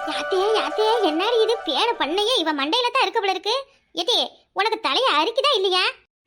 யாத்தே யாத்தே என்னடி இது பேன பண்ணையே இவ மண்டையில தான் இருக்க போல இருக்கு. ஏதே உனக்கு தலைய அரிக்குதா இல்லையா?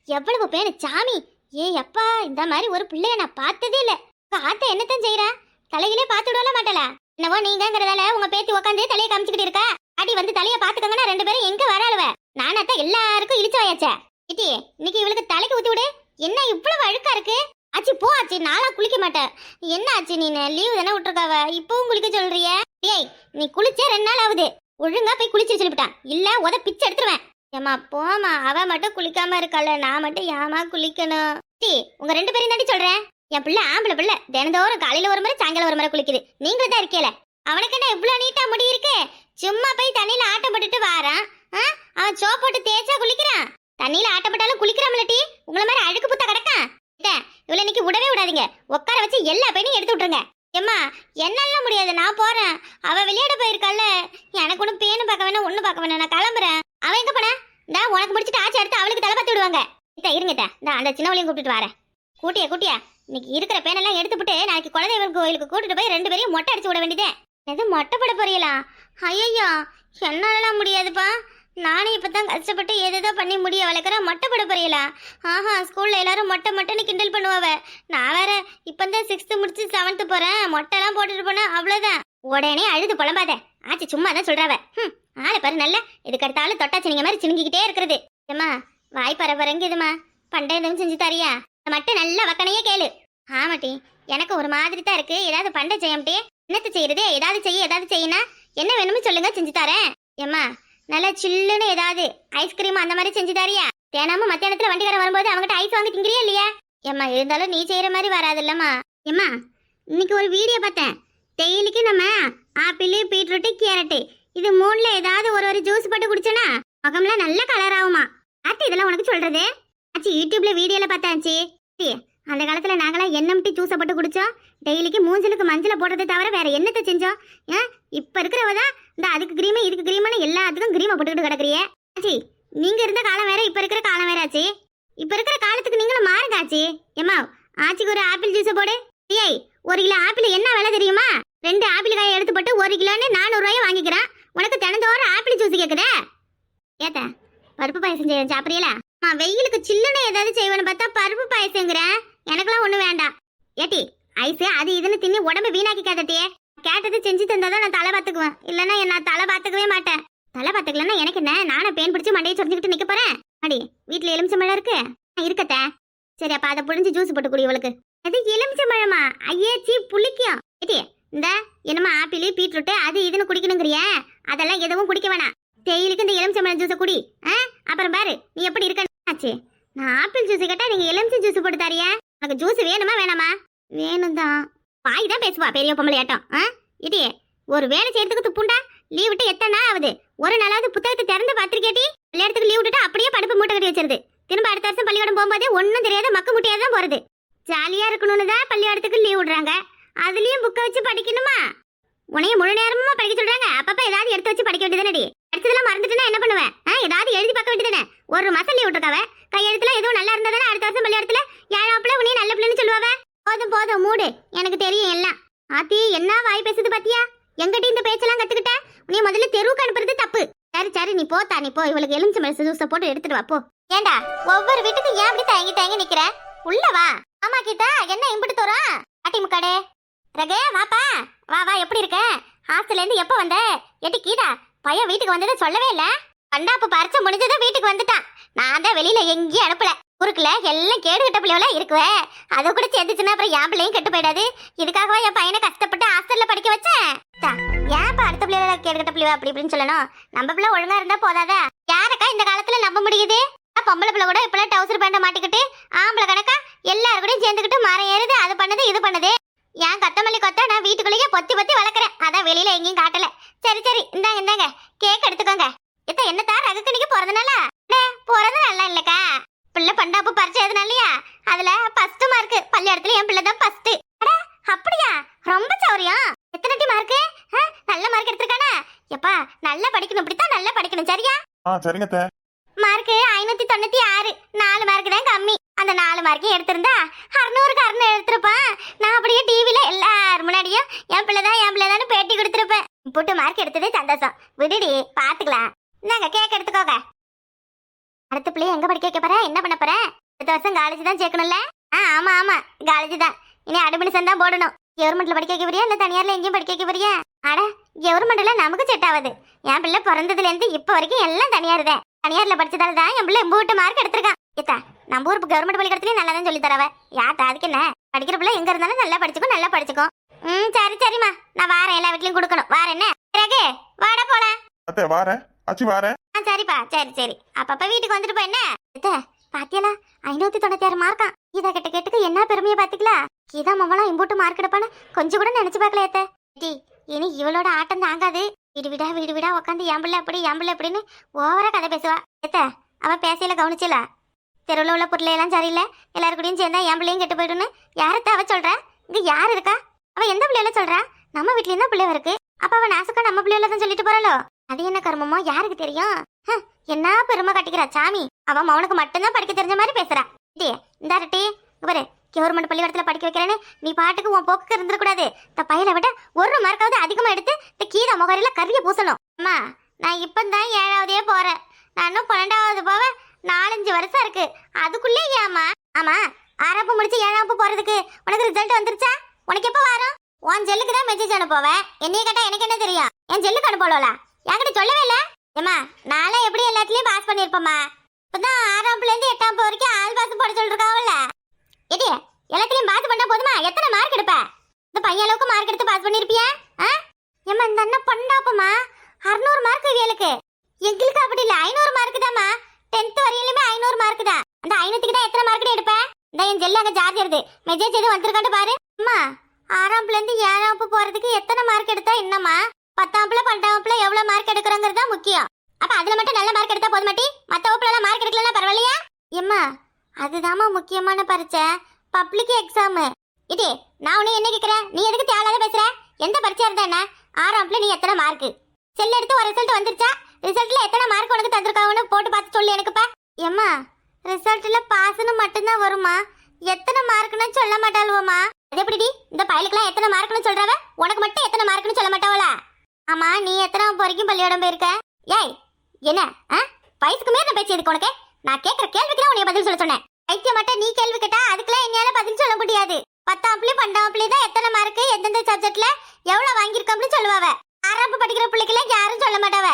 எவ்வளவு பேனு சாமி. ஏ அப்பா, இந்த மாதிரி ஒரு பிள்ளைய நான் பார்த்ததே இல்ல. காத்த என்னத்தான் செய்யறா? தலையிலே பார்த்துடல மாட்டல. என்னவோ நீங்கங்கறதால உங்க பேத்தி உட்காந்து தலைய காமிச்சுக்கிட்டு இருக்கா. அடி வந்து தலைய பாத்துக்கங்கன்னா ரெண்டு பேரும் எங்க வராளுவ? நானாத்தான் எல்லாருக்கும் இழிச்சு வாயாச்சே. ஏதே இன்னைக்கு இவளுக்கு தலைக்கு ஊத்தி விடு. என்ன இவ்வளவு அழுக்கா இருக்கு? ஆச்சி போ ஆச்சி, நாளா குளிக்க மாட்டேன். என்ன ஆச்சு, நீ லீவு தானே விட்டுருக்காவ, இப்பவும் குளிக்க சொல்றிய? ஏய், நீ குளிச்சே 2 நாள் ஆகுது. ஒழுங்கா போய் குளிச்சு சொல்லிவிட்டான், இல்ல உத பிச்சை எடுத்துருவேன். ஏமா போமா, அவ மட்டும் குளிக்காம இருக்கால, நான் மட்டும் ஏமா குளிக்கணும்? உங்க 2 பேரும் தாண்டி சொல்றேன். என் பிள்ளை ஆம்பளை பிள்ளை, தினந்தோறும் காலையில ஒரு முறை சாயங்காலம் ஒரு முறை குளிக்குது. நீங்களும் தான் இருக்கேல. அவனுக்கு என்ன இவ்வளவு நீட்டா முடி இருக்கு? சும்மா போய் தண்ணியில ஆட்டம் போட்டுட்டு வாரான். அவன் சோப் போட்டு தேய்ச்சா குளிக்கிறான். தண்ணியில ஆட்டப்பட்டாலும் குளிக்கிறாமலட்டி. உங்களை மாதிரி அழுக்கு புத்த கிடக்கான். இவ்வளவு இன்னைக்கு விடவே விடாதீங்க. உட்கார வச்சு எல்லா பையனையும் எடுத்து விட்டுருங்க. ஏம்மா என்னால முடியாது, நான் போறேன். அவ விளையாட போயிருக்கால, எனக்கு ஒன்றும் பேனு பார்க்க வேணாம், ஒன்றும் பார்க்க வேணாம், நான் கிளம்புறேன். அவன் எங்க போனா? இந்தா உனக்கு முடிச்சுட்டு ஆச்சு எடுத்து அவளுக்கு தலை பார்த்து விடுவாங்க. இருங்கத்தா, இந்த அந்த சின்னவளையும் கூப்பிட்டு வரேன். கூட்டியா கூட்டியா, இன்னைக்கு இருக்கிற பேனெல்லாம் எடுத்துவிட்டு நாளைக்கு குலதெய்வம் கோயிலுக்கு கூட்டிட்டு போய் 2 பேரையும் மொட்டை அடிச்சு விட வேண்டியதே. எது மொட்டை போட போறீங்களா? ஐயோ, என்னாலலாம் முடியாதுப்பா. நானும் இப்பதான் கஷ்டப்பட்டு ஏதேதோ பண்ணி முடிய வளர்க்குறேன். மொட்டை போட போறீங்களா? ஆஹா, ஸ்கூல்ல எல்லாரும் மொட்டை மொட்டைன்னு கிண்டல் பண்ணுவாவ. நான் வேற இப்பதான் 6th முடிச்சு 7th போறேன். மொட்டைலாம் போட்டுட்டு போனா அவ்வளவுதான். உடனே அழுது புலம்பாத. ஆச்சு சும்மா தான் சொல்றாவ. ஆளை பாரு, நல்ல இதுக்கு அடுத்தாலும் தொட்டா சினிங்க மாதிரி சினுங்கிக்கிட்டே இருக்கிறது. ஏமா வாய் பரபரங்குதுமா, பண்டை எதுவும் செஞ்சு தரியா? மட்டும் நல்ல வக்கனையே கேளு. ஆமாட்டி, எனக்கு ஒரு மாதிரி தான் இருக்கு. ஏதாவது பண்டை செய்யம்ட்டே. என்னத்து செய்யறது? ஏதாவது செய்யினா என்ன வேணும்னு சொல்லுங்க, செஞ்சு தரேன். ஏம்மா நல்லா சில்லுன்னு ஏதாவது ஐஸ்கிரீம் அந்த மாதிரி செஞ்சு தரியா? தினமும் மத்தியானத்துல வண்டிக்காரன் வரும்போது அவங்ககிட்ட ஐஸ் வாங்கி திங்கிறியா இல்லையா? ஏம்மா இருந்தாலும் நீ செய்யற மாதிரி வராது இல்லம்மா. ஏம்மா இன்னைக்கு ஒரு வீடியோ பார்த்தேன். டெய்லிக்கு நம்ம ஆப்பிள், பீட்ரூட், கேரட் இது 3ல ஏதாவது ஒரு ஜூஸ் போட்டு குடிச்சோன்னா முகம்லாம் நல்ல கலர் ஆகுமா. ஆச்சு இதெல்லாம் உனக்கு சொல்றது? ஆச்சு யூடியூப்ல வீடியோல பார்த்தாச்சு. அந்த காலத்துல நாங்களாம் எண்ணெம்டி ஜூஸை போட்டு குடிச்சோம். டெய்லிக்கு மூஞ்சலுக்கு மஞ்சளை போடுறதை தவிர வேற என்னத்தை செஞ்சோம்? இப்ப இருக்கிறவதான் இந்த அதுக்கு கிரீமு இதுக்கு கிரீம்னு எல்லாத்துக்கும் கிரீமை போட்டுக்கிட்டு கிடக்குறியே. ஆச்சி நீங்க இருந்த காலம் வேற, இப்ப இருக்கிற காலம் வேற ஆச்சு. இப்ப இருக்கிற காலத்துக்கு நீங்களும் மாறுங்க ஆச்சி. ஏமா ஆச்சிக்கு ஒரு ஆப்பிள் ஜூஸை போடு. ஏய், 1 கிலோ ஆப்பிள் என்ன விலை தெரியுமா? 2 ஆப்பிள் காயை எடுத்து போட்டு 1 கிலோன்னு 400 ரூபாய் வாங்கிக்கிறேன். உனக்கு தினந்தோறும் ஆப்பிள் ஜூஸ் கேக்குதே. ஏத்த பருப்பு பாயசம் செய்ய சாப்பிடல? வெயிலுக்கு சில்லுன்னு ஏதாவது செய்வேன்னு பார்த்தா பருப்பு பாயசங்கிறேன். எனக்கெல்லாம் ஒண்ணு வேண்டாம். ஏட்டி ஐஸ் அது இதுன்னு தின்னி உடம்பு வீணாக்கி கேட்டே. கேட்டது செஞ்சு தந்தாதான் நான் தலை பார்த்துக்குவேன். இல்லைன்னா நான் தலை பார்த்துக்கவே மாட்டேன். தலை பார்த்துக்கலன்னா எனக்கு என்ன? நானும் பேன் பிடிச்சி மண்டையை சொரிஞ்சுக்கிட்டு நிக்க போறேன். அடி வீட்டுல எலுமிச்சம்பழம் இருக்கு, இருக்கத்த. சரி அப்ப அதை புழிஞ்சு ஜூஸ் போட்டு குடி இவளுக்கு. அது எலுமிச்சம்பழமா? ஐயேச்சி புளிக்கும். ஏட்டி இந்த என்னமா ஆப்பிள், பீட்ரூட் அது இதுன்னு குடிக்கணுங்கிறிய? அதெல்லாம் எதுவும் குடிக்க வேணாம். டெய்லிக்கு இந்த எலுமிச்சம்பழம் ஜூஸை குடி. அப்புறம் பாரு நீ எப்படி இருக்க. நான் ஆப்பிள் ஜூஸ் கேட்டா நீங்க எலுமிச்சம் ஜூஸ் போட்டு தரியா? உனக்கு ஜூஸ் வேணுமா வேணாமா? வேணும் தான். வாய் தான் பேசுவா பெரிய பொம்பளையாட்டம். இது ஒரு வேலை செய்யறதுக்கு துப்புண்டா. லீவ் விட்டு எத்தனை நாள் ஆகுது? ஒரு நாளாவது புத்தகத்தை திறந்து பார்த்திருக்கேட்டி? விளையாட்டுக்கு லீவ் விட்டுட்டு அப்படியே படிப்பு மூட்டை கட்டி வச்சிருது. திரும்ப அடுத்த வருஷம் பள்ளிக்கூடம் போகும்போது ஒன்னும் தெரியாத மக்கு முட்டையா தான் போறது. ஜாலியா இருக்கணும்னு தான் பள்ளிக்கூடத்துக்கு லீவ் விடுறாங்க. அதுலயும் புக்கை வச்சு படிக்கணுமா? உனைய முழு நேரமா படிக்க சொல்றாங்க. அப்பப்ப ஏதாவது எடுத்து வச்சு படிக்க வேண்டியதானடி. அடுத்ததெல்லாம் மறந்துட்டுனா என்ன பண்ணுவேன்? ஏதாவது எழுதி பார்க்க வேண்டியதானே. 1 மாசம் லீவ் விட்டுருக்காவ. கையெழுத்துல எதுவும் நல்லா இருந்தா தானே அடுத்த வருஷம் பள்ளிக்கூடத்துல ஏழாப்புல உன்னைய நல்ல பிள்ளைன்னு சொல்லுவாவ. போதும் போதும் மூடு, எனக்கு தெரியும் எல்லாம். ஆத்தி என்ன வாய் பேசுது பாத்தியா? எங்கிட்ட இந்த பேச்செல்லாம் கத்துக்கிட்ட? உன்னைய முதல்ல தெருவுக்கு அனுப்புறது தப்பு. சரி சரி நீ போத்தா, நீ போ. இவளுக்கு எலுமிச்சம்பழம் ஜூஸை போட்டு எடுத்துட்டு வா போ. ஏண்டா ஒவ்வொரு வீட்டுக்கு ஏன் அப்படி தயங்கி தயங்கி நிக்கிற? உள்ள வா. ஆமா கீதா, என்ன இம்பிட்டு தோறோம்? அட்டி முக்காடே ரகே வாப்பா. வா வா, எப்படி இருக்க? ஹாஸ்டல்ல இருந்து எப்ப வந்த? எட்டி கீதா பையன் வீட்டுக்கு வந்ததை சொல்லவே இல்ல. கண்டாப்பு பறிச்ச முடிஞ்சதும் வீட்டுக்கு வந்துட்டான். நான் தான் வெளியில எங்கேயும் அனுப்பல. ஊருக்குள்ள எல்லாம் கேடு கட்ட பிள்ளைவளா இருக்குவே. அதை கூட சேர்ந்துச்சுன்னா அப்புறம் என் பிள்ளையும் கெட்டு போயிடாது. இதுக்காகவா என் பையனை கஷ்டப்பட்டு ஹாஸ்டல்ல படிக்க வச்சேன்? ஏன்ப்பா அடுத்த பிள்ளைவளா கேடு கட்ட பிள்ளைவா அப்படி இப்படின்னு சொல்லணும்? நம்ம பிள்ளை ஒழுங்கா இருந்தா போதாதா? யாருக்கா இந்த காலத்துல நம்ப முடியுது? பொம்பளை பிள்ளை கூட இப்பெல்லாம் டவுசர் பேண்ட மாட்டிக்கிட்டு ஆம்பளை கணக்கா எல்லாரும் கூட சேர்ந்துக்கிட்டு மரம் ஏறுது, அது பண்ணுது இது பண்ணுது. ஏன் கத்தமல்லி கொத்த நான் வீட்டுக்குள்ளேயே பொத்தி பொத்தி வளர்க்குறேன். அதான் வெளியில எங்கேயும் காட்டல. சரி சரி இந்தாங்க இந்தாங்க கேக் எடுத்துக்கோங்க. எத்த என்னத்தா ரகுக்கணிக்கு போறதுனால? போறது நல்லா இல்லக்கா. பிள்ளை பண்டாப்பு பறிச்சதுனால இல்லையா? அதுல 1st மார்க்கு. பள்ளியிடத்துல என் பிள்ளை தான் 1st. அப்படியா? ரொம்ப சௌரியம். எத்தனை மார்க்கு? நல்ல மார்க் எடுத்திருக்கானா? எப்பா நல்லா படிக்கணும், இப்படித்தான் நல்லா படிக்கணும். சரியா? சரிங்க. மார்க்கு 596. 4 மார்க்கு தான் கம்மி. அந்த 4 மார்க்கையும் எடுத்திருந்தா 600க்கு 600 எடுத்திருப்பான். நான் அப்படியே டிவில எல்லாரும் முன்னாடியும் என் பிள்ளைதான் பேட்டி கொடுத்திருப்பேன். புட்டு மார்க் எடுத்ததே சந்தோஷம். விடுடி பாத்துக்கலாம். நாங்க கேக் எடுத்துக்கோங்க. அடுத்த பிள்ளைய எங்க படிக்க வைக்க போற? என்ன பண்ண போற? அடுத்த வருஷம் காலேஜ் தான் சேர்க்கணும்ல? ஆமா காலேஜ் தான். இனி அட்மிஷன் தான் போடணும். கவர்மெண்ட்ல படிக்க வைக்க போறியா இல்ல தனியார்ல எங்கேயும் படிக்க வைக்க போறியா? அட கவர்மெண்ட்ல நமக்கு செட் ஆகுது. என் பிள்ளை பிறந்ததுல இருந்து இப்ப வரைக்கும் எல்லாம் தனியார் தான். தனியார்ல படிச்சதால தான் என் பிள்ளை எம்பூட்டு மார்க் எடுத்திருக்கான். ஏத்தா நம்ம ஊர் கவர்மெண்ட் பள்ளிக்கூடத்துலயும் நல்லா தான் சொல்லி தரவ. யாத்தா அதுக்கு என்ன? படிக்கிற பிள்ளை எங்க இருந்தாலும் நல்லா படிச்சுக்கும். சரிம்மா, நான் வாரேன். எல்லா வீட்லயும் கொடுக்கணும். வாரேன். என்ன பிறகு வாட போலாம். அத்தை வாரேன். அச்சி வாரேன். சரிப்பா, சரி. அப்பப்ப வீட்டுக்கு வந்துட்டு போ. என்ன பாத்தியலா 596 மார்க்கா? இத கேட்டுக்கு என்ன பெருமையை பாத்தீங்களா? கீதா மாமலாம் இம்போட்டு மார்க் எடுப்பான்னு கொஞ்சம் கூட நினைச்சு பார்க்கல. ஏத்த இனி இவளோட ஆட்டம் தாங்காது. வீடு விடா உட்காந்து என் பிள்ளை அப்படின்னு ஓவரா கதை பேசுவா. ஏத்த அவ பேசையில கவனிச்சல? தெருவில் உள்ள பொருளையெல்லாம் சரியில்லை, எல்லாரு கூடயும் சேர்ந்தா என் பிள்ளையும் கெட்டு போயிடுன்னு யாரத்த அவ சொல்றா? இங்க யாரு இருக்கா? அவ எந்த பிள்ளையில சொல்றா? நம்ம வீட்லயும் தான் பிள்ளை இருக்கு. அப்ப அவ நாசுக்கா நம்ம பிள்ளையில தான் சொல்லிட்டு போறாளோ? அது என்ன கர்மமோ யாருக்கு தெரியும்? என்ன பெருமை கட்டிக்கிறா சாமி. அவன் அவனுக்கு மட்டும்தான் படிக்க தெரிஞ்ச மாதிரி பேசுறா. இந்தாரட்டி இவரு கவர்மெண்ட் பள்ளிக்கூடத்துல படிக்க வைக்கிறேன்னு நீ பாட்டுக்கு உன் போக்குக்கு இருந்துடக்கூடாது. இந்த பையனை விட 1 மார்க்காவது அதிகமா எடுத்து இந்த கீரை முகரில கறிய பூசணும். அம்மா நான் இப்பதான் 7வதே போறேன். நான் இன்னும் 12வது போவ 4-5 வருஷம் இருக்கு. அதுக்குள்ளே ஏமா? ஆமா 6ஆம் முடிச்சு 7ஆம் போறதுக்கு உனக்கு ரிசல்ட் வந்துருச்சா? உனக்கு எப்ப வரும்? உன் ஜெல்லுக்கு தான் மெசேஜ் அனுப்புவேன். என்னைய கேட்டா எனக்கு என்ன தெரியும்? என் ஜெல்லுக்கு அனுப்பல. என்கிட்ட சொல்லவே இல்ல. ஏமா நானும் எப்படி எல்லாத்துலயும் பாஸ் பண்ணிருப்பேம்மா. இப்பதான் 6ஆம் இருந்து 8ஆம் வரைக்கும் ஆல் பாஸ் போட சொல்லிருக்காவல்ல. எடி எல்லாத்துலயும் பாஸ் பண்ணா போதுமா? எத்தனை மார்க் எடுப்ப? இந்த பையன் அளவுக்கு மார்க் எடுத்து பாஸ் பண்ணிருப்பியா? ஏமா இந்த அண்ணன் பண்ணாப்பமா 600 மார்க் இவளுக்கு. எங்களுக்கு அப்படி இல்ல, 500 மார்க் தான்மா. 10th வரையிலுமே 500 மார்க் தான். அந்த 500க்கு தான் எத்தனை மார்க் எடுப்ப? இந்த என் ஜெல்ல அங்க சார்ஜ் வருது. மெசேஜ் எதுவும் வந்திருக்காட்டு பாரு. அம்மா 6ஆம் இருந்து 7ஆம் போறதுக்கு எத்தனை மார்க் எடுத்தா என்னம்மா? 10ஆம் 12ஆம் எவ்வளவு மார்க் எடுக்கறங்கிறது தான் முக்கியம். அப்ப அதுல மட்டும் நல்ல மார்க் எடுத்தா போதுமாட்டி? மத்த வகுப்புல எல்லாம் மார்க் எடுக்கலன்னா பரவாயில்லையா? எம்மா அதுதாம்மா முக்கியமான பரீட்சை, பப்ளிக் எக்ஸாம். இது நான் உன்னை என்ன கேக்குறேன்? நீ எதுக்கு தேவையில்லாத பேசுற? எந்த பரீட்சையா இருந்தா என்ன? 6ஆம் நீ எத்தனை மார்க்? செல் எடுத்து ஒரு ரிசல்ட் வந்துருச்சா? ரிசல்ட்ல எத்தனை மார்க் உனக்கு தந்திருக்காங்கன்னு போட்டு பார்த்து சொல்லு எனக்குப்பா. எம்மா ரிசல்ட்ல பாஸ்னு மட்டும்தான் வருமா? எத்தனை மார்க்னு சொல்ல மாட்டாளுவமா? அது எப்படிடி இந்த பயலுக்குலாம் எத்தனை மார்க்னு சொல்றவ உனக்கு மட்டும் எத்தனை மார்க்னு சொல்ல மாட்டாவளா? ஆமா நீ எத்தனாம் வரைக்கும் பள்ளியோடம் போயிருக்க? ஏய் என்ன வயசுக்கு மேல பேச்சு எதுக்கு உனக்கு? நான் கேட்கிற கேள்விக்கு உன்னை பதில் சொல்ல சொன்னேன். பைத்தியம் மட்டும் நீ கேள்வி கேட்டா அதுக்கெல்லாம் என்னால பதில் சொல்ல முடியாது. 10ஆம் 12ஆம் தான் எத்தனை மார்க் எந்தெந்த சப்ஜெக்ட்ல எவ்வளவு வாங்கியிருக்கோம்னு சொல்லுவாவ. 6ஆம் படிக்கிற பிள்ளைக்கெல்லாம் யாரும் சொல்ல மாட்டாவ.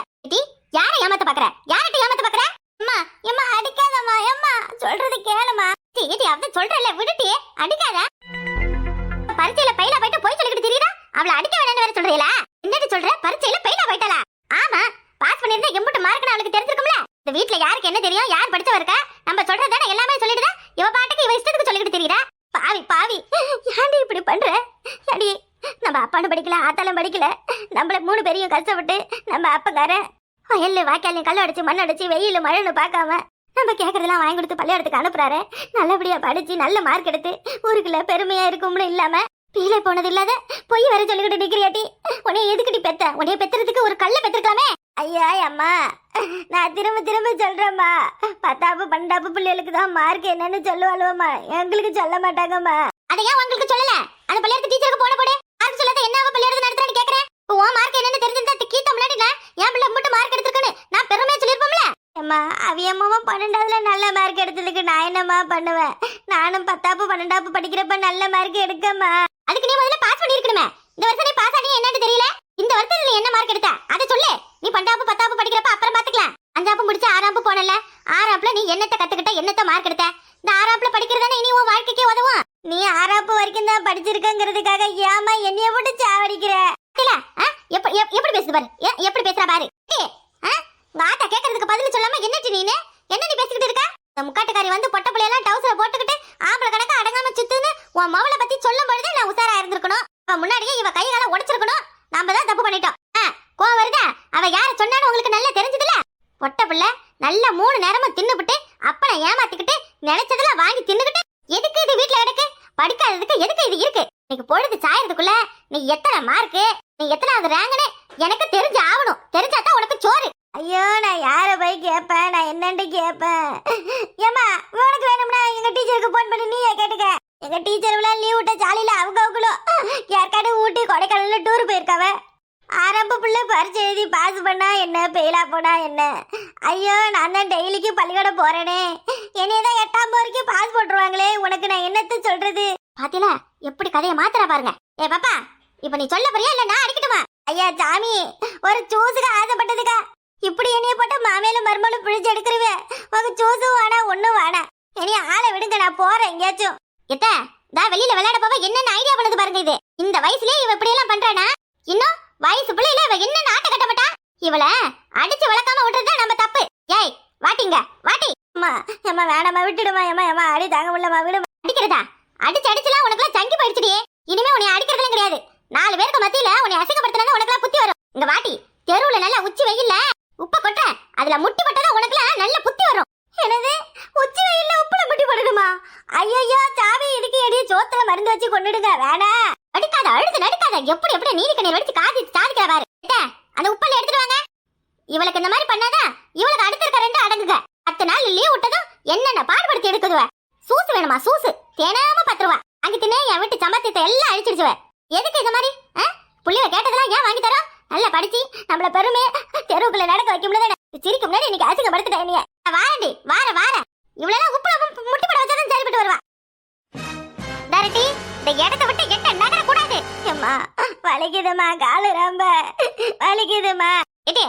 யாரை ஏமாத்த பாக்குற? யார்கிட்ட ஏமாத்த பாக்குற? அம்மா எம்மா அடிக்காதம்மா. எம்மா சொல்றது கேளுமா. அவ சொல்றல விடுட்டி அடிக்காத. பரீட்சையில பைலா போயிட்டு போய் சொல்லிக்கிட்டு தெரியுதா? அவளை அடிக்க வேணாம்னு வேற சொல்றீங்களா? என்னடி சொல்ற? பரீட்சையில பைலா போயிட்டாளா? ஆமா பாஸ் பண்ணிருந்தா எம்புட்டு மார்க்னு அவளுக்கு தெரிஞ்சிருக்கும்ல. இந்த வீட்ல யாருக்கு என்ன தெரியும்? யார் படிச்சவ இருக்கா? நம்ம சொல்றதானே எல்லாமே சொல்லிடுதா? இவ பாட்டுக்கு இவ இஷ்டத்துக்கு சொல்லிக்கிட்டு தெரியுதா? பாவி ஏன்டி இப்படி பண்ற? அடி நம்ம அப்பான்னு படிக்கல, ஆத்தாலும் படிக்கல. நம்மள 3 பேரையும் கஷ்டப்பட்டு நம்ம அப்பக்காரன் வயல்ல வாய்க்காலையும் கல் அடிச்சு மண் அடிச்சு வெயில மழைன்னு பார்க்காம நம்ம கேட்கறதெல்லாம் வாங்கி கொடுத்து பள்ளியோடத்துக்கு அனுப்புறாரு. நல்லபடியா படிச்சு நல்ல மார்க் எடுத்து ஊருக்குள்ள பெருமையா இருக்கும்னு இல்லாம பீலே போனது இல்லாத பொய் வர சொல்லிக்கிட்டு நிக்கிறியாட்டி? உன்னைய எதுக்குடி பெத்த? உன்னைய பெத்துறதுக்கு ஒரு கல்ல பெத்திருக்கலாமே. ஐயா அம்மா நான் திரும்ப சொல்றேம்மா. 10ஆம் 12ஆம் பிள்ளைகளுக்கு தான் மார்க் என்னன்னு சொல்லுவாளுவம்மா, எங்களுக்கு சொல்ல மாட்டாங்கம்மா. அதை ஏன் உங்களுக்கு சொல்லல? அந்த பள்ளியோட டீச்சருக்கு போன போடு. யாருக்கு சொல்லாத என்ன அவ பள்ளியோட நடத்துறான்னு கேக்குறேன். உன் மார்க் என்னன்னு தெரிஞ்சிருந்தா கீத்த முன்னாடி என் பிள்ளை மட்டும் மார்க் எடுத்துருக்குன்னு நான் பெருமையா சொல்லிருப்போம்ல. அம்மா அவியம்மாவும் 12ஆவதுல நல்ல மார்க் எடுத்ததுக்கு நான் என்னம்மா பண்ணுவேன்? நானும் 10ஆம் 12ஆம் படிக்கிறப்ப நல்ல மார்க் எடுக்கம்மா. அதுக்கு நீ முதல்ல பாஸ் பண்ணிருக்கணுமே. இந்த வருஷம் நீ பாஸ் ஆனியா என்னன்னு தெரியல. இந்த வருஷத்துல நீ என்ன மார்க் எடுத்த அதை சொல்லு. நீ 12ஆம் 10ஆம் படிக்கிறப்ப அப்புறம் பாத்துக்கலாம். 5ஆம் முடிச்சு 6ஆம் போனல. 6ஆம்ல நீ என்னத்த கத்துக்கிட்ட, என்னத்த மார்க் எடுத்த? இந்த 6ஆம்ல படிக்கிறதானே இனி உன் வாழ்க்கைக்கே உதவும். நீ 6ஆம் வரைக்கும் தான் படிச்சிருக்கங்கிறதுக்காக ஏமா என்னைய போட்டு சாவடிக்கிற? எப்படி பேசுது பாரு, எப்படி பேசுற பாரு. வாட்டா கேக்குறதுக்கு பதில் சொல்லாம என்னடி நீ பேசிக்கிட்டு இருக்க? இந்த முக்காட்டுக்காரி வந்து பொட்ட பிள்ளையெல்லாம் டவுசர் போட்டுக்கிட்டு ஆம்பளை கணக்கு அடங்காம சுத்துன்னு உன் மவளை பத்தி சொல்லும் பொழுதே நான் உசாரா இருந்திருக்கணும். அவ முன்னாடியே இவ கை கால உடைச்சிருக்கணும். நாம தான் தப்பு பண்ணிட்டோம். கோவம் வருதா? அவ யார சொன்னான்னு உங்களுக்கு நல்லா தெரிஞ்சதுல. பொட்ட பிள்ளை நல்ல 3 நேரமும் தின்னுபிட்டு அப்பனை ஏமாத்திக்கிட்டு நினைச்சதெல்லாம் வாங்கி தின்னுக்கிட்டு எதுக்கு இது வீட்டுல கிடக்கு? படிக்காததுக்கு எதுக்கு இது இருக்கு? இன்னைக்கு பொழுது சாயறதுக்குள்ள நீ எத்தனை மார்க்கு, நீ எத்தனாவது ரேங்க்னு எனக்கு தெரிஞ்சு ஆகணும். தெரிஞ்சாதான் உனக்கு சோறு. ஐயோ நான் யாரை போய் கேட்பேன், நான் என்னண்டு கேட்பேன். ஏமா உனக்கு வேணும்னா எங்க டீச்சருக்கு போன் பண்ணி நீயே கேட்டுக்க. எங்க டீச்சர் லீவ் விட்ட ஜாலியில அவங்களோ யாருக்காடு ஊட்டி கொடைக்கானல்ல டூர் போயிருக்காவ. ஆரம்ப பிள்ளை பரிச்சை எழுதி பாஸ் பண்ணா என்ன, பெயிலா போனா என்ன. ஐயோ நான் தான் டெய்லிக்கு பள்ளிக்கூடம் போறேனே, என்னையதான் 8ஆம் வரைக்கும் பாஸ் போட்டுருவாங்களே, உனக்கு நான் என்னத்த சொல்றது. பாத்தீங்களா எப்படி கதையை மாத்திர பாருங்க. ஏ பாப்பா இப்ப நீ சொல்ல போறியா இல்ல நான் அடிக்கட்டுமா? ஐயா சாமி ஒரு ஜூஸுக்கு ஆசைப்பட்டதுக்கா இப்படி என்னைய போட்டு மாமேல மருமலும் பிழிச்சு எடுக்கிறவே. உங்க ஜூஸும் வேணா ஒண்ணும் வேணா, என்னைய ஆளை விடுங்க, நான் போறேன் எங்கேயாச்சும். எத்த தான் வெளியில விளையாட போவ என்னென்ன ஐடியா பண்ணுது பாருங்க. இது இந்த வயசுலயே இவ இப்படி எல்லாம் பண்றானா? இன்னும் வயசு பிள்ளையில இவ என்ன நாட்ட கட்ட மாட்டா? இவளை அடிச்சு வளர்க்காம விட்டுறதுதான் நம்ம தப்பு. ஏய் வாட்டிங்க வாட்டி. அம்மா அம்மா வேணாமா விட்டுடுமா. அம்மா அம்மா அடி தாங்க முடியலமா விடுமா. அடிக்கிறதா அடிச்சுலாம் உனக்குலாம் சங்கி போயிடுச்சுடியே. இனிமே உன்னை அடிக்கிறதுலாம் கிடையாது. 4 பேருக்கு மத்தியில உன்னை அசிங்கப்படுத்தினா உனக்குலாம் புத்தி வரும். இங்க வாட்டி தெருவுல நல்லா உச்சி வெயில்ல உப்ப கொட்ட அதுல முட்டி பட்டா உனக்குலாம் நல்ல புத்தி வரும். என்னது உச்சி வெயில்ல உப்புல முட்டி போடணுமா? ஐயோ சாமி இதுக்கு எடி சோத்துல மருந்து வச்சு கொண்டுடுங்க. வேணா அடிக்காத அழுது நடிக்காத. எப்படி எப்படி நீதி கண்ணீர் வடிச்சு காதி சாதிக்கிற பாரு. அந்த உப்பல்ல எடுத்துட்டு வாங்க. இவளுக்கு இந்த மாதிரி பண்ணாதான் இவளுக்கு அடுத்த இருக்க 2 அடங்குங்க. 10 நாள் லீவ் விட்டதும் என்னென்ன பாடுபடுத்தி எடுக்குதுவ. சூசு வேணுமா? சூசு தேனாம 10 ரூபா அங்க தின்னே என் வீட்டு சம்பாத்தியத்தை எல்லாம் அழிச்சிடுச்சுவ. எதுக்கு இந்த மாதிரி புள்ளிவ கேட்டதெல்லாம் ஏன் வாங்கி தரோம்? நல்லா படிச்சு நம்மள பெருமை தெருவுக்குள்ள நடக்க வைக்க முடியாது. சிரிக்க முன்னாடி இன்னைக்கு அசிங்கப்படுத்திட்டேன். நீ வாரண்டி வார இவ்வளவு உப்புல முட்டி போட வச்சாதான் சரிப்பட்டு வருவா. டேரக்டி இந்த இடத்தை விட்டு எட்ட நகர கூடாது. அம்மா வலிக்குதுமா, காலு ரொம்ப வலிக்குதுமா. ஏடி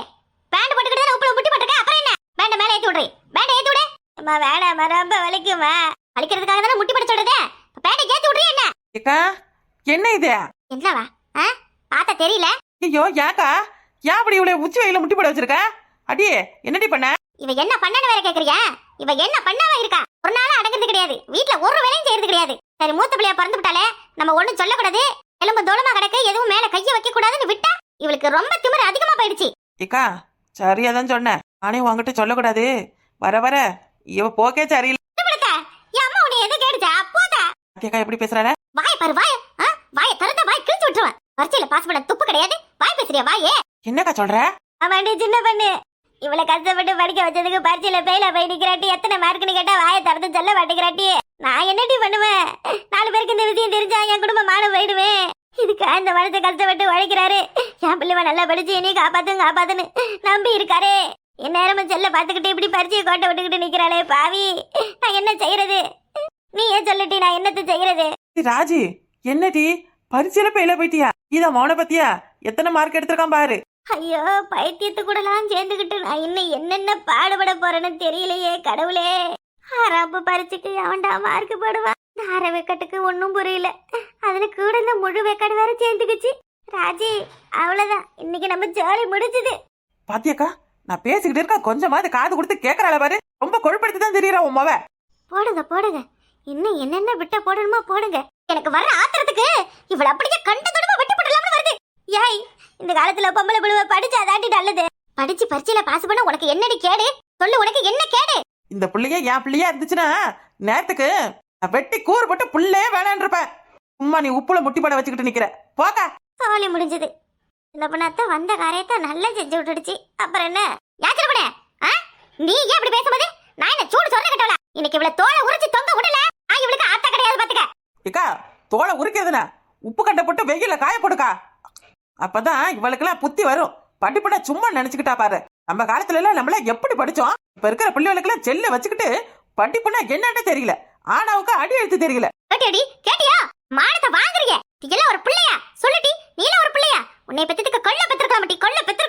பேண்ட் போட்டுக்கிட்டு தான் உப்புல முட்டி போட்டுக்க. அப்புறம் என்ன பேண்ட மேல ஏத்தி விடுறீ? பேண்ட ஏத்தி விடு. அம்மா வேணாமா, ரொம்ப வலிக்குமா. வலிக்கிறதுக்காக தானே முட்டி போட சொல்றதே. பேண்ட ஏத்தி விடுறீ என்ன? ஏக்கா என்ன இது? என்னவா பார்த்தா தெரியல. ஐயோ யாக்கா ஏன் அப்படி இவ்வளவு உச்சி வெயில முட்டி போட வச்சிருக்க? அடியே என்னடி பண்ண? இவ என்ன பண்ணன்னு வேற கேக்குறியா? இவ என்ன பண்ணாம இருக்கா? ஒரு நாள் அடங்குறது கிடையாது, வீட்ல ஒரு வேலையும் செய்யறது கிடையாது. சரி மூத்த பிள்ளையா பிறந்து விட்டாலே நம்ம ஒண்ணும் சொல்லக்கூடாது, எலும்பு தோளமா கிடக்கு, எதுவும் மேல கைய வைக்க கூடாதுன்னு விட்டா இவளுக்கு ரொம்ப திமிரு அதிகமா போயிடுச்சு. ஏக்கா சரியாதான் சொன்னேன், நானே உங்ககிட்ட சொல்லக்கூடாது. வர வர இவ போக்கே சரியில்லை. என் அம்மா உன்னை எது கேடுச்சா? போதா கேக்கா எப்படி பேசுறாரு? வாய பாரு வாய. வாய திறந்த வாய் கிழிச்சு விட்டுருவேன். வரிசையில பாஸ் பண்ண துப்பு கிடையாது. வாய் பேசுறியா? வாயே என்னக்கா சொல்ற? ஆமாண்டி சின்ன பண்ணு, இவளை கஷ்டப்பட்டு படிக்க வச்சதுக்கு பரீட்சையில ஃபெயிலா போய் நிக்கிறாட்டி, எத்தனை மார்க்குன்னு கேட்டா வாயை திறந்து சொல்ல மாட்டேங்கிறாட்டி. நான் என்னடி பண்ணுவேன்? 4 பேருக்கு இந்த விஷயம் தெரிஞ்சா என் குடும்பம் மானம் போயிடுவேன். இதுக்கு அந்த மனத்தை கஷ்டப்பட்டு உழைக்கிறாரு. என் பிள்ளைவ நல்லா படிச்சு என்னைய காப்பாத்துன்னு நம்பி இருக்காரே. என் நேரமும் செல்ல பாத்துக்கிட்டு இப்படி பரீட்சையை கோட்டை விட்டுக்கிட்டு நிக்கிறாளே பாவி. நான் என்ன செய்யறது? நீ ஏன் சொல்லட்டி நான் என்னத்த செய்யறது? ராஜி என்னடி பரீட்சையில பெயில போயிட்டியா? இத மௌன பத்தியா எத்தனை மார்க் எடுத்திருக்கான் பாரு. ஐயோ பைத்தியத்து கூடலாம் சேர்ந்துக்கிட்டு நான் இன்னும் என்னென்ன பாடுபட போறேன்னு தெரியலையே கடவுளே. 6ஆம் பரீட்சைக்கு அவன்டா மார்க் போடுவான். 6 வெக்கட்டுக்கு ஒன்னும் புரியல, அதுல கூட இந்த முழு வெக்காடு வேற சேர்ந்துக்குச்சு. ராஜி அவ்வளவுதான், இன்னைக்கு நம்ம ஜாலி முடிச்சுது. பாத்தியாக்கா நான் பேசிக்கிட்டு இருக்க, கொஞ்சமாவது காது கொடுத்து கேக்குறாள பாரு. ரொம்ப கொழுப்படுத்தி தான் தெரியறா உன் மவ. போடுங்க இன்னும் என்னென்ன விட்ட போடணுமா போடுங்க. எனக்கு வர்ற ஆத்திரத்துக்கு இவள அப்படியே கண்ட தொடமா வெட்டி போடலாம்னு வருது. ஏய் இந்த காலத்துல பொம்பளை புழுவ படிச்சா தாண்டி நல்லது. படிச்சு பரீட்சையில பாஸ் பண்ண உனக்கு என்னடி கேடு? சொல்லு, உனக்கு என்ன கேடு? இந்த பிள்ளைய என் பிள்ளையா இருந்துச்சுன்னா நேரத்துக்கு வெட்டி கூறு போட்டு புள்ளையே வேணான்னு இருப்பேன். சும்மா நீ உப்புல முட்டி போட வச்சுக்கிட்டு நிக்கிற. போக்கா சோலி முடிஞ்சது. இந்த பண்ணாத்த வந்த காரியத்தை நல்லா செஞ்சு விட்டுடுச்சு. அப்புறம் என்ன யாச்சிரப்பட? நீ ஏன் இப்படி பேசும்போது நான் என்ன சூடு சொல்ற கட்டவள? இன்னைக்கு இவள தோலை உரிச்சு தொங்க விடல, நான் இவளுக்கு ஆத்தா கிடையாது பாத்துக்க. ஏக்கா தோலை உரிக்கிறதுனா உப்பு கண்டை போட்டு வெயில காய போடுக்கா. அப்பதான் இவளுக்கெல்லாம் புத்தி வரும். படிப்புனா சும்மா நினைச்சுக்கிட்டா பாரு. நம்ம காலத்துல எல்லாம் நம்மள எப்படி படிச்சோம்? இப்ப இருக்கிற பிள்ளைகளுக்கெல்லாம் செல்ல வச்சுக்கிட்டு படிப்புனா என்னன்னு தெரியல, ஆனாவுக்கு அடி எழுத்து தெரியல. கேட்டியாடி? கேட்டியா? மானத்தை வாங்குறீங்க. இதெல்லாம் ஒரு பிள்ளையா? சொல்லுடி, நீ எல்லாம் ஒரு பிள்ளையா? உன்னை பெத்ததுக்கு கொள்ள பெத்திருக்காமட்டி, கொள்ள பெத்திருக்க